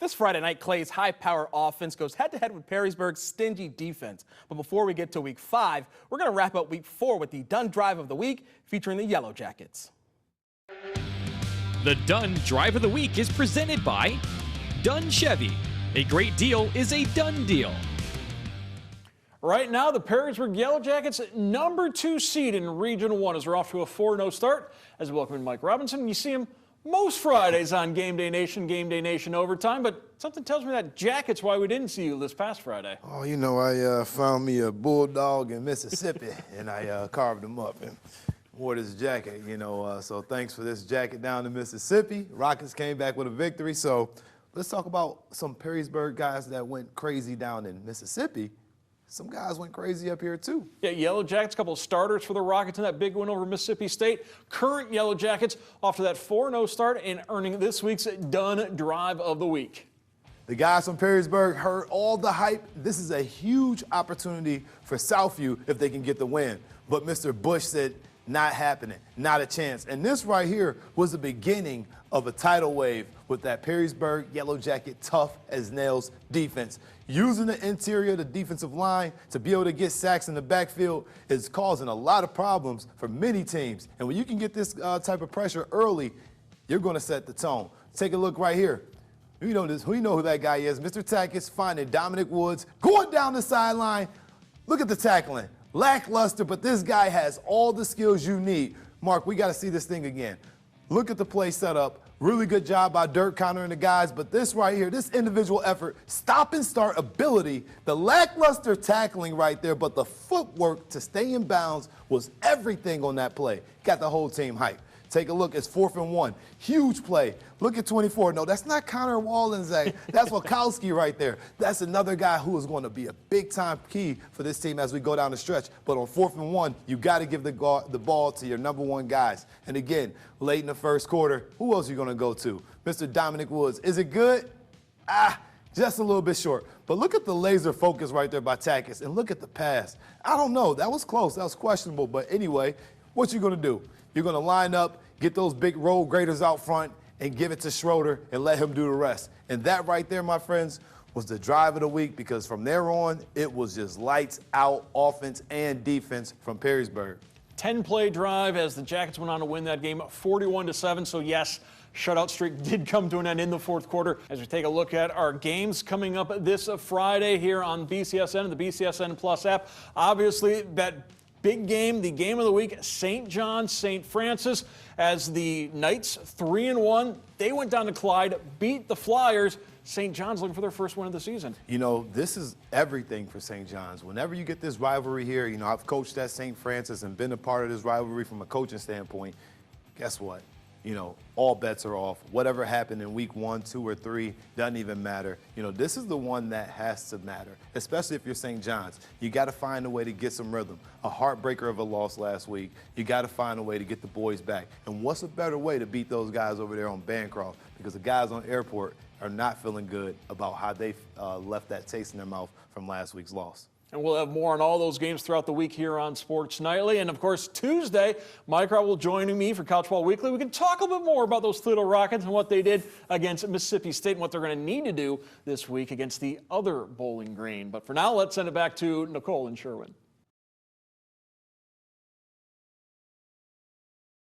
This Friday night, Clay's high-power offense goes head-to-head with Perrysburg's stingy defense. But before we get to Week 5, we're going to wrap up Week 4 with the Dunn Drive of the Week featuring the Yellow Jackets. The Dunn Drive of the Week is presented by Dunn Chevy. A great deal is a done deal. Right now, the Perrysburg Yellow Jackets, #2 seed in Region 1, as we're off to a 4-0 start. As we welcome in Mike Robinson, you see him most Fridays on Game Day Nation Overtime, but something tells me that Jacket's why we didn't see you this past Friday. Oh, you know, I found me a bulldog in Mississippi, and I carved him up and wore this jacket, you know. So thanks for this jacket down in Mississippi. Rockets came back with a victory. So let's talk about some Perrysburg guys that went crazy down in Mississippi. Some guys went crazy up here, too. Yeah, Yellow Jackets, a couple of starters for the Rockets in that big win over Mississippi State. Current Yellow Jackets off to that 4-0 start and earning this week's Dunn Drive of the Week. The guys from Perrysburg heard all the hype. This is a huge opportunity for Southview if they can get the win. But Mr. Bush said, not happening, not a chance. And this right here was the beginning of a tidal wave with that Perrysburg Yellow Jacket tough as nails defense. Using the interior of the defensive line to be able to get sacks in the backfield is causing a lot of problems for many teams. And when you can get this type of pressure early, you're going to set the tone. Take a look right here. We know who that guy is. Mr. Tackett finding Dominic Woods going down the sideline. Look at the tackling. Lackluster, but this guy has all the skills you need. Mark, we got to see this thing again. Look at the play setup. Really good job by Dirk countering the guys, but this right here, this individual effort, stop and start ability, the lackluster tackling right there, but the footwork to stay in bounds was everything on that play. Got the whole team hyped. Take a look, it's 4th and 1. Huge play. Look at 24. No, that's not Connor Wallenczak. That's Wachowski right there. That's another guy who is going to be a big-time key for this team as we go down the stretch. But on 4th and 1, you got to give the ball to your #1 guys. And again, late in the first quarter, who else are you going to go to? Mr. Dominic Woods. Is it good? Just a little bit short. But look at the laser focus right there by Tackett, and look at the pass. I don't know. That was close. That was questionable. But anyway, what you going to do? You're going to line up, get those big road graders out front, and give it to Schroeder and let him do the rest. And that right there, my friends, was the drive of the week, because from there on, it was just lights out offense and defense from Perrysburg. 10-play drive as the Jackets went on to win that game 41-7. So yes, shutout streak did come to an end in the 4th quarter. As we take a look at our games coming up this Friday here on BCSN and the BCSN Plus app, obviously that big game, the game of the week, St. John's, St. Francis, as the Knights 3-1. They went down to Clyde, beat the Flyers. St. John's looking for their first win of the season. You know, this is everything for St. John's. Whenever you get this rivalry here, you know, I've coached at St. Francis and been a part of this rivalry from a coaching standpoint. Guess what? You know, all bets are off. Whatever happened in week 1, 2, or 3 doesn't even matter. You know, this is the one that has to matter, especially if you're St. John's. You got to find a way to get some rhythm. A heartbreaker of a loss last week. You got to find a way to get the boys back. And what's a better way to beat those guys over there on Bancroft? Because the guys on Airport are not feeling good about how they left that taste in their mouth from last week's loss. And we'll have more on all those games throughout the week here on Sports Nightly. And, of course, Tuesday, Mike Rob will join me for College Ball Weekly. We can talk a bit more about those Toledo Rockets and what they did against Mississippi State and what they're going to need to do this week against the other Bowling Green. But for now, let's send it back to Nicole in Sherwin.